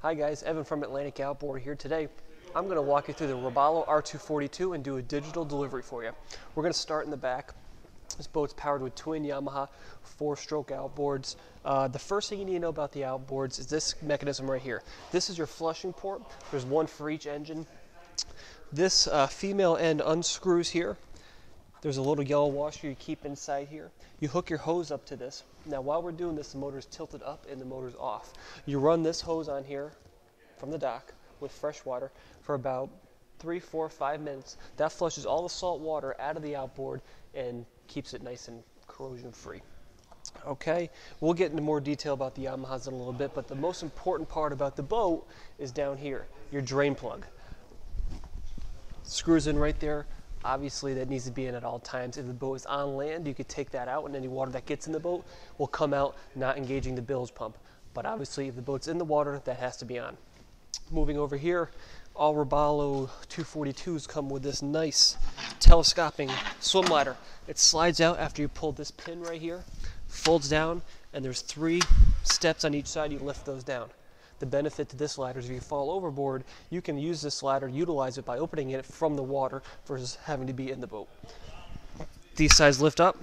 Hi guys, Evan from Atlantic Outboard here. Today I'm going to walk you through the Robalo R242 and do a digital delivery for you. We're going to start in the back. This boat's powered with twin Yamaha 4-stroke outboards. The first thing you need to know about the outboards is this mechanism right here. This is your flushing port. There's one for each engine. This female end unscrews here. There's a little yellow washer you keep inside here. You hook your hose up to this. Now while we're doing this, the motor is tilted up and the motor's off. You run this hose on here from the dock with fresh water for about 3, 4, 5 minutes. That flushes all the salt water out of the outboard and keeps it nice and corrosion free. Okay, we'll get into more detail about the Yamahas in a little bit, but the most important part about the boat is down here, your drain plug. Screws in right there. Obviously that needs to be in at all times. If the boat is on land, you could take that out and any water that gets in the boat will come out, not engaging the bilge pump. But obviously if the boat's in the water, that has to be on. Moving over here, all Robalo 242s come with this nice telescoping swim ladder. It slides out after you pull this pin right here, folds down, and there's 3 steps on each side. You lift those down. The benefit to this ladder is if you fall overboard, you can use this ladder, utilize it by opening it from the water versus having to be in the boat. These sides lift up,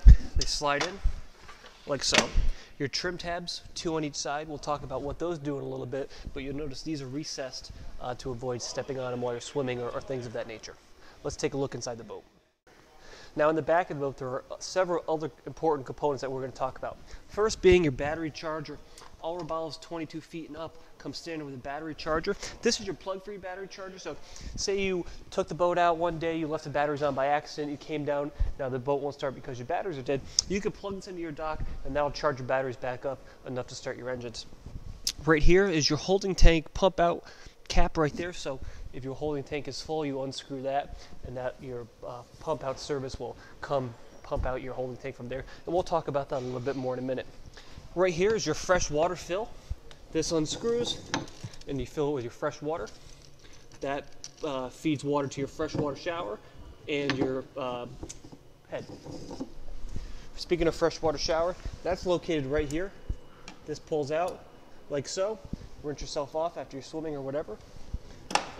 they slide in like so. Your trim tabs, 2 on each side, we'll talk about what those do in a little bit, but you'll notice these are recessed to avoid stepping on them while you're swimming or things of that nature. Let's take a look inside the boat. Now in the back of the boat, there are several other important components that we're going to talk about. First being your battery charger. All Robalos 22 feet and up come standard with a battery charger. This is your plug-free battery charger. So say you took the boat out one day, you left the batteries on by accident, you came down, now the boat won't start because your batteries are dead. You can plug this into your dock and that'll charge your batteries back up enough to start your engines. Right here is your holding tank pump out cap right there. So if your holding tank is full, you unscrew that and that your pump out service will come pump out your holding tank from there. And we'll talk about that a little bit more in a minute. Right here is your fresh water fill. This unscrews and you fill it with your fresh water. That feeds water to your freshwater shower and your head. Speaking of freshwater shower, that's located right here. This pulls out like so. Rinse yourself off after you're swimming or whatever.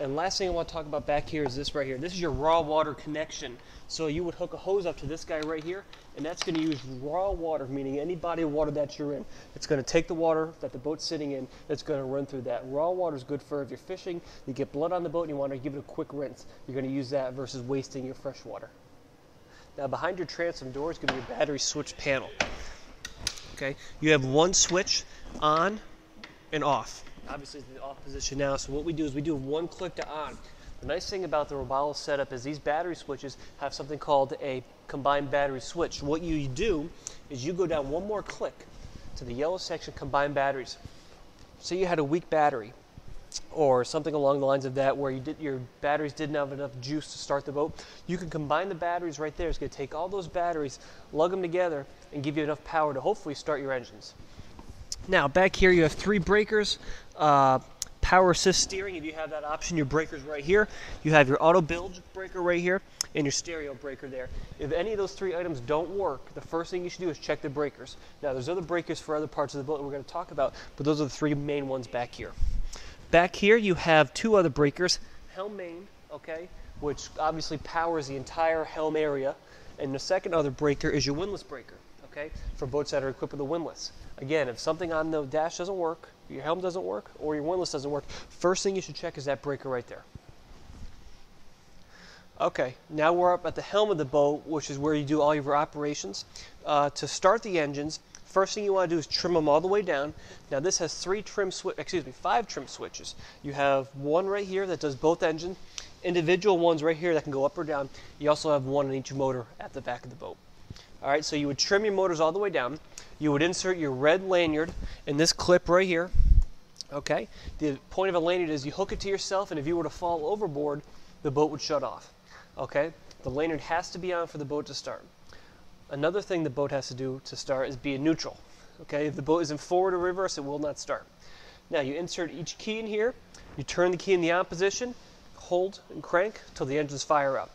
And last thing I want to talk about back here is this right here. This is your raw water connection. So you would hook a hose up to this guy right here, and that's going to use raw water, meaning any body of water that you're in. It's going to take the water that the boat's sitting in, it's going to run through that. Raw water is good for if you're fishing, you get blood on the boat and you want to give it a quick rinse. You're going to use that versus wasting your fresh water. Now behind your transom door is going to be your battery switch panel. Okay, you have one switch on and off. Obviously it's in the off position now, so what we do is we do 1 click to on. The nice thing about the Robalo setup is these battery switches have something called a combined battery switch. What you do is you go down 1 more click to the yellow section, combined batteries. Say you had a weak battery or something along the lines of that where your batteries didn't have enough juice to start the boat. You can combine the batteries right there. It's going to take all those batteries, lug them together, and give you enough power to hopefully start your engines. Now back here you have 3 breakers, power assist steering if you have that option, your breakers right here. You have your auto bilge breaker right here and your stereo breaker there. If any of those 3 items don't work, the first thing you should do is check the breakers. Now there's other breakers for other parts of the boat that we're going to talk about, but those are the 3 main ones back here. Back here you have 2 other breakers, Helm main, okay, which obviously powers the entire Helm area, and the second other breaker is your windlass breaker. Okay, for boats that are equipped with a windlass. Again, if something on the dash doesn't work, your helm doesn't work, or your windlass doesn't work, first thing you should check is that breaker right there. Okay, now we're up at the helm of the boat, which is where you do all your operations. To start the engines, first thing you want to do is trim them all the way down. Now this has 5 trim switches. You have 1 right here that does both engines, individual ones right here that can go up or down. You also have 1 on each motor at the back of the boat. All right, so you would trim your motors all the way down. You would insert your red lanyard in this clip right here. Okay, the point of a lanyard is you hook it to yourself, and if you were to fall overboard, the boat would shut off. Okay, the lanyard has to be on for the boat to start. Another thing the boat has to do to start is be in neutral. Okay, if the boat is in forward or reverse, it will not start. Now you insert each key in here, you turn the key in the on position, hold and crank until the engines fire up.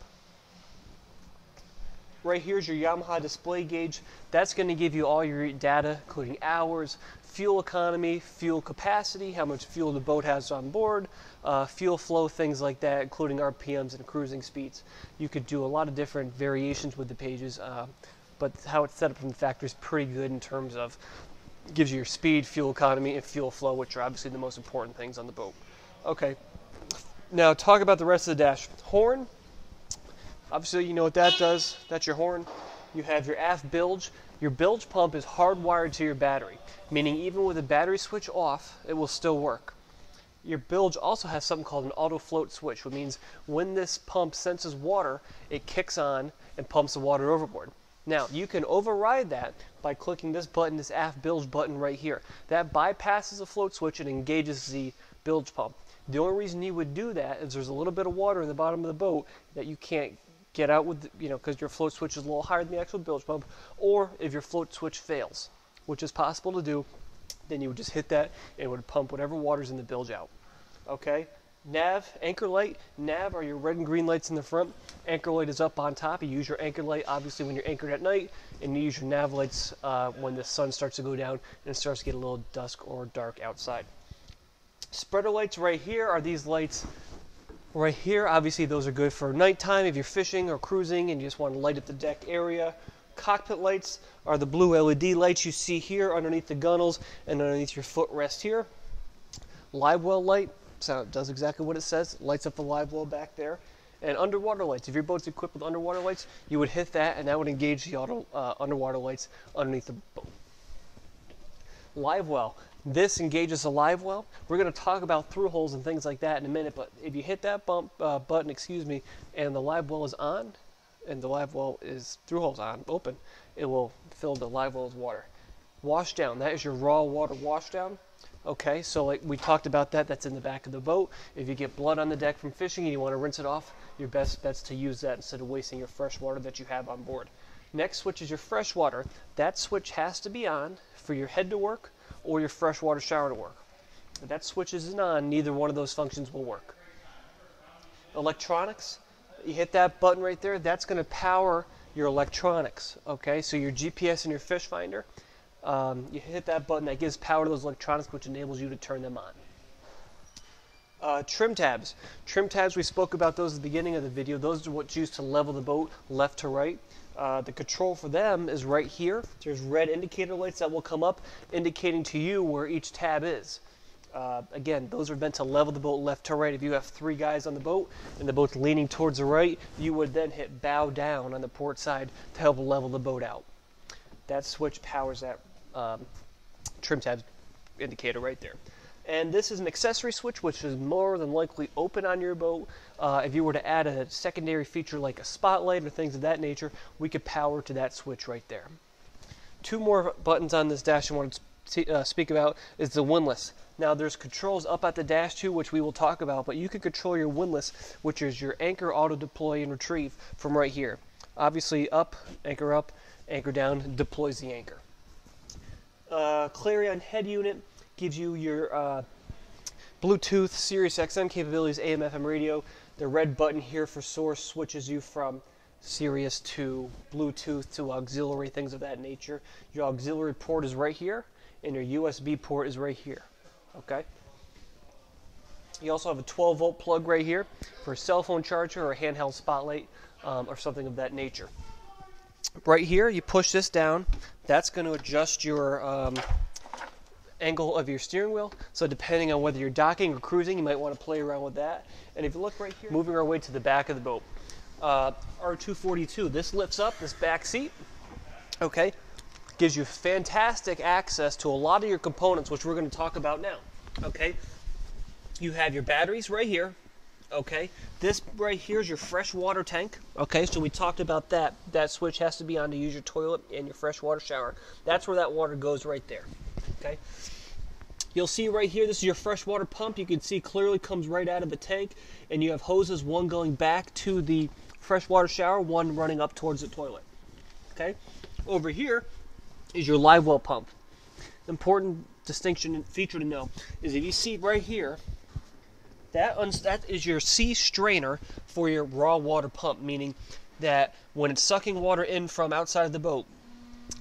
Right here is your Yamaha display gauge. That's going to give you all your data, including hours, fuel economy, fuel capacity, how much fuel the boat has on board, fuel flow, things like that, including RPMs and cruising speeds. You could do a lot of different variations with the pages, but how it's set up from the factory is pretty good in terms of gives you your speed, fuel economy, and fuel flow, which are obviously the most important things on the boat. Okay, now talk about the rest of the dash. Horn, obviously you know what that does. That's your horn. You have your aft bilge. Your bilge pump is hardwired to your battery, meaning even with the battery switch off, it will still work. Your bilge also has something called an auto float switch, which means when this pump senses water, it kicks on and pumps the water overboard. Now, you can override that by clicking this button, this aft bilge button right here. That bypasses the float switch and engages the bilge pump. The only reason you would do that is there's a little bit of water in the bottom of the boat that you can't get out with, because your float switch is a little higher than the actual bilge pump, or if your float switch fails, which is possible to do, then you would just hit that and it would pump whatever water's in the bilge out. Okay? Nav, anchor light. Nav are your red and green lights in the front. Anchor light is up on top. You use your anchor light obviously when you're anchored at night, and you use your nav lights when the sun starts to go down and it starts to get a little dusk or dark outside. Spreader lights right here are these lights right here. Obviously those are good for nighttime if you're fishing or cruising and you just want to light up the deck area. Cockpit lights are the blue LED lights you see here underneath the gunnels and underneath your footrest here. Live well light, so it does exactly what it says, lights up the live well back there. And underwater lights, if your boat's equipped with underwater lights, you would hit that and that would engage the auto underwater lights underneath the boat. Live well, this engages the live well. We're going to talk about through holes and things like that in a minute, but if you hit that button, and the live well is on, and the live well is through holes on, open, it will fill the live well with water. Wash down, that is your raw water wash down. Okay, so like we talked about that's in the back of the boat. If you get blood on the deck from fishing and you want to rinse it off, your best bet's to use that instead of wasting your fresh water that you have on board. Next switch is your fresh water. That switch has to be on for your head to work or your freshwater shower to work. If that switch isn't on, neither one of those functions will work. Electronics, you hit that button right there, that's going to power your electronics. Okay, so your GPS and your fish finder. You hit that button, that gives power to those electronics, which enables you to turn them on. Trim tabs. Trim tabs, we spoke about those at the beginning of the video. Those are what's used to level the boat left to right. The control for them is right here. There's red indicator lights that will come up indicating to you where each tab is. Again, those are meant to level the boat left to right. If you have 3 guys on the boat and the boat's leaning towards the right, you would then hit bow down on the port side to help level the boat out. That switch powers that trim tab indicator right there. And this is an accessory switch, which is more than likely open on your boat. If you were to add a secondary feature like a spotlight or things of that nature, we could power to that switch right there. 2 more buttons on this dash I want to speak about is the windlass. Now there's controls up at the dash too, which we will talk about, but you can control your windlass, which is your anchor, auto deploy, and retrieve from right here. Obviously up, anchor down, deploys the anchor. Clarion head unit gives you your Bluetooth, Sirius XM capabilities, AM, FM radio. The red button here for source switches you from Sirius to Bluetooth to auxiliary, things of that nature. Your auxiliary port is right here, and your USB port is right here. Okay. You also have a 12-volt plug right here for a cell phone charger or a handheld spotlight or something of that nature. Right here, you push this down. That's going to adjust your angle of your steering wheel. So depending on whether you're docking or cruising, you might want to play around with that. And if you look right here, moving our way to the back of the boat, R242. This lifts up this back seat. Okay, gives you fantastic access to a lot of your components, which we're going to talk about now. Okay, you have your batteries right here. Okay, this right here is your freshwater tank. Okay, so we talked about that. That switch has to be on to use your toilet and your freshwater shower. That's where that water goes right there. Okay, you'll see right here, this is your freshwater pump. You can see clearly comes right out of the tank, and you have hoses, one going back to the freshwater shower, one running up towards the toilet. Okay, over here is your live well pump. Important distinction and feature to know is if you see right here, that is your C strainer for your raw water pump, meaning that when it's sucking water in from outside of the boat,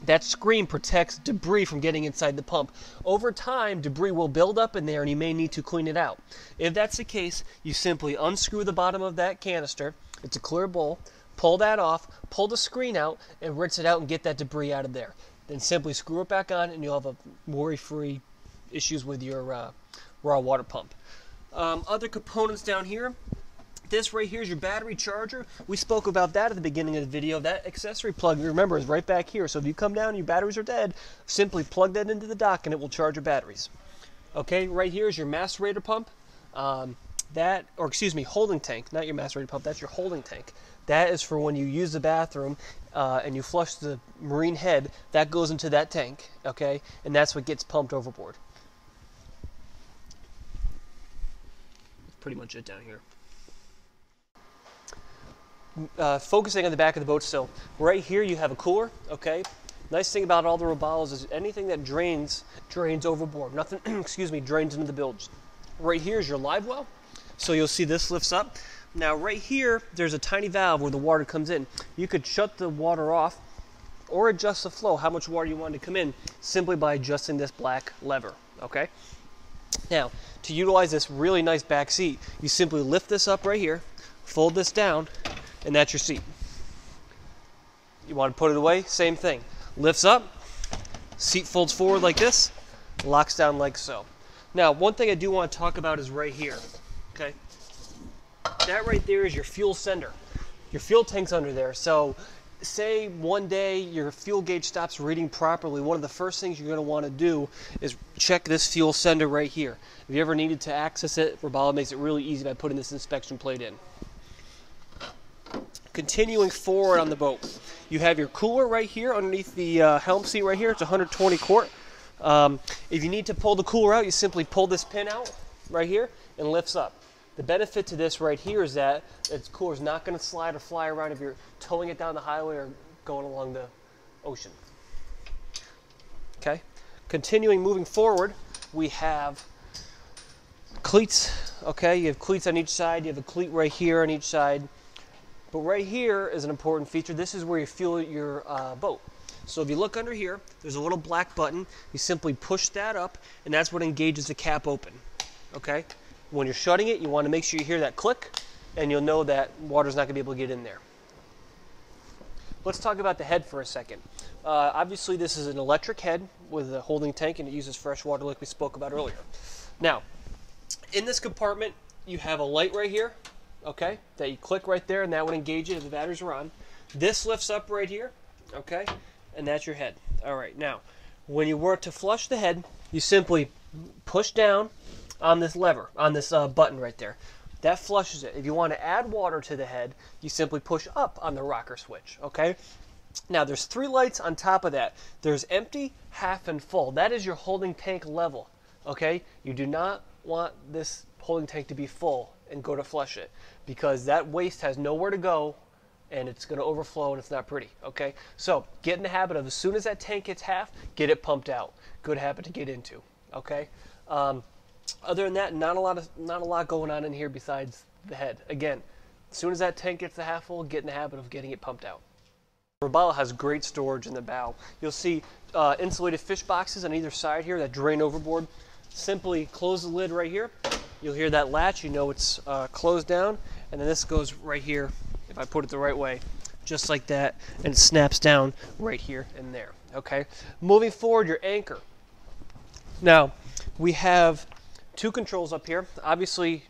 That screen protects debris from getting inside the pump. Over time, debris will build up in there and you may need to clean it out. If that's the case, you simply unscrew the bottom of that canister. It's a clear bowl. Pull that off, pull the screen out, and rinse it out and get that debris out of there. Then simply screw it back on and you'll have a worry-free issues with your raw water pump. Other components down here. This right here is your battery charger. We spoke about that at the beginning of the video. That accessory plug, remember, is right back here. So if you come down and your batteries are dead, simply plug that into the dock and it will charge your batteries. Okay, right here is your macerator pump. Holding tank, not your macerator pump, that's your holding tank. That is for when you use the bathroom and you flush the marine head, that goes into that tank, okay? And that's what gets pumped overboard. That's pretty much it down here. Focusing on the back of the boat still. Right here you have a cooler, okay? Nice thing about all the Robalos is anything that drains overboard. Nothing, drains into the bilge. Right here is your live well. So you'll see this lifts up. Now right here, there's a tiny valve where the water comes in. You could shut the water off or adjust the flow, how much water you want to come in, simply by adjusting this black lever, okay? Now, to utilize this really nice back seat, you simply lift this up right here, fold this down, and that's your seat. You want to put it away, same thing. Lifts up, seat folds forward like this, locks down like so. Now, one thing I do want to talk about is right here, okay? That right there is your fuel sender. Your fuel tank's under there. So say one day your fuel gauge stops reading properly, one of the first things you're going to want to do is check this fuel sender right here. If you ever needed to access it, Robalo makes it really easy by putting this inspection plate in. Continuing forward on the boat, you have your cooler right here underneath the helm seat right here. It's 120 quart. If you need to pull the cooler out, you simply pull this pin out right here and lifts up. The benefit to this right here is that its cooler is not going to slide or fly around if you're towing it down the highway or going along the ocean. Okay, continuing moving forward, we have cleats. Okay, you have cleats on each side. You have a cleat right here on each side. But right here is an important feature. This is where you fuel your boat. So if you look under here, there's a little black button. You simply push that up, and that's what engages the cap open. Okay? When you're shutting it, you want to make sure you hear that click, and you'll know that water's not going to be able to get in there. Let's talk about the head for a second. Obviously, this is an electric head with a holding tank, and it uses fresh water like we spoke about earlier. Now, in this compartment, you have a light right here. Okay, that you click right there and that would engage it if the batteries are on. This lifts up right here, okay, and that's your head. All right, now, when you were to flush the head, you simply push down on this lever, on this button right there. That flushes it. If you want to add water to the head, you simply push up on the rocker switch, okay? Now, there's 3 lights on top of that. There's empty, half, and full. That is your holding tank level, okay? You do not want this holding tank to be full and go to flush it, because that waste has nowhere to go and it's going to overflow and it's not pretty, okay? So get in the habit of, as soon as that tank hits half, get it pumped out. Good habit to get into, okay? Other than that, not a lot going on in here besides the head. Again, as soon as that tank gets the half full, get in the habit of getting it pumped out. Robalo has great storage in the bow. You'll see insulated fish boxes on either side here that drain overboard. Simply close the lid right here. You'll hear that latch, you know it's closed down, and then this goes right here, if I put it the right way, just like that, and it snaps down right here and there, okay? Moving forward, your anchor. Now, we have 2 controls up here, obviously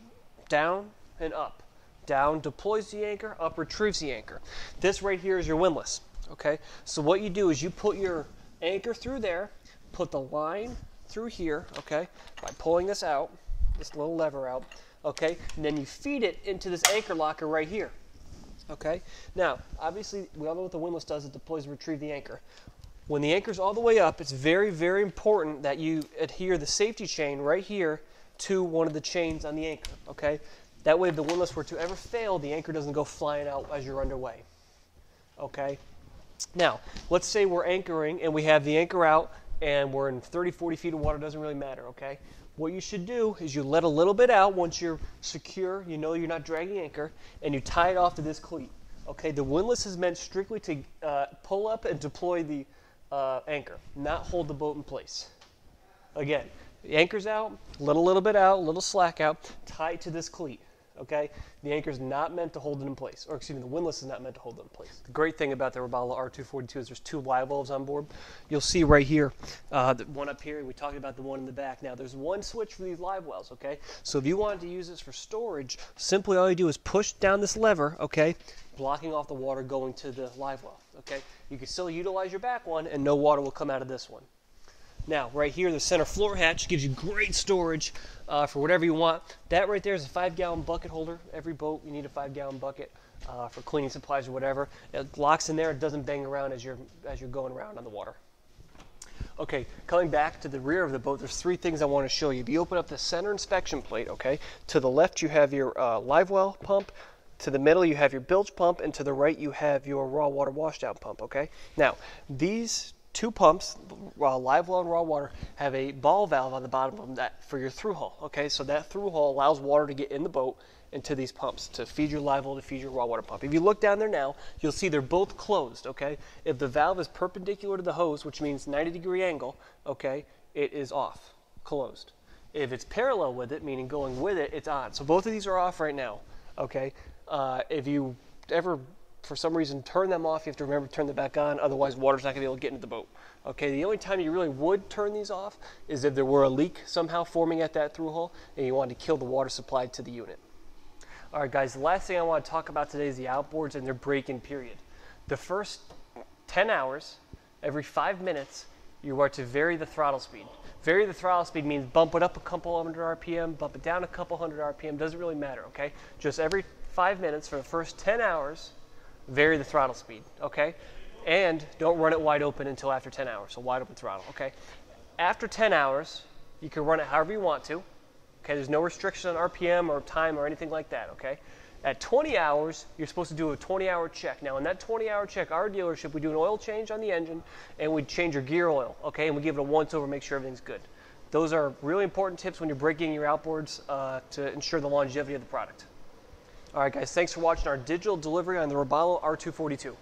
down and up. Down deploys the anchor, up retrieves the anchor. This right here is your windlass, okay? So what you do is you put your anchor through there, put the line through here, okay, by pulling this out, this little lever out, okay, and then you feed it into this anchor locker right here, okay? Now, obviously, we all know what the windlass does, it deploys and retrieve the anchor. When the anchor's all the way up, it's very, very important that you adhere the safety chain right here to one of the chains on the anchor, okay? That way, if the windlass were to ever fail, the anchor doesn't go flying out as you're underway, okay? Now, let's say we're anchoring and we have the anchor out and we're in 30, 40 feet of water, doesn't really matter, okay? What you should do is you let a little bit out once you're secure, you know you're not dragging anchor, and you tie it off to this cleat. Okay, the windlass is meant strictly to pull up and deploy the anchor, not hold the boat in place. Again, the anchor's out, let a little bit out, a little slack out, tie it to this cleat, okay? The anchor's not meant to hold it in place, or excuse me, the windlass is not meant to hold it in place. The great thing about the Robalo R242 is there's 2 live wells on board. You'll see right here, the one up here, we talked about the one in the back. Now, there's one switch for these live wells, okay? So if you wanted to use this for storage, simply all you do is push down this lever, okay, blocking off the water going to the live well, okay? You can still utilize your back one, and no water will come out of this one. Now, right here, the center floor hatch gives you great storage for whatever you want. That right there is a 5-gallon bucket holder. Every boat, you need a 5-gallon bucket for cleaning supplies or whatever. It locks in there. It doesn't bang around as you're going around on the water. Okay, coming back to the rear of the boat, there's 3 things I want to show you. If you open up the center inspection plate, okay, to the left you have your live well pump. To the middle you have your bilge pump, and to the right you have your raw water washdown pump, okay? Now, these 2 pumps, live well and raw water, have a ball valve on the bottom of them that for your through hull, okay? So that through hull allows water to get in the boat into these pumps to feed your live well, to feed your raw water pump. If you look down there now, you'll see they're both closed, okay? If the valve is perpendicular to the hose, which means 90-degree angle, okay, it is off, closed. If it's parallel with it, meaning going with it, it's on. So both of these are off right now, okay? If you ever, for some reason, turn them off, you have to remember to turn them back on, otherwise water's not going to be able to get into the boat. Okay, the only time you really would turn these off is if there were a leak somehow forming at that through hull and you wanted to kill the water supply to the unit. All right, guys, the last thing I want to talk about today is the outboards and their break-in period. The first 10 hours, every 5 minutes, you are to vary the throttle speed. Vary the throttle speed means bump it up a couple hundred RPM, bump it down a couple hundred RPM, doesn't really matter, okay? Just every 5 minutes for the first 10 hours, vary the throttle speed, okay? And don't run it wide open until after 10 hours, so wide open throttle, okay? After 10 hours, you can run it however you want to, okay? There's no restriction on RPM or time or anything like that, okay? At 20 hours, you're supposed to do a 20-hour check. Now, in that 20-hour check, our dealership, we do an oil change on the engine, and we change your gear oil, okay? And we give it a once-over, make sure everything's good. Those are really important tips when you're breaking your outboards to ensure the longevity of the product. All right, guys, thanks for watching our digital delivery on the Robalo R242.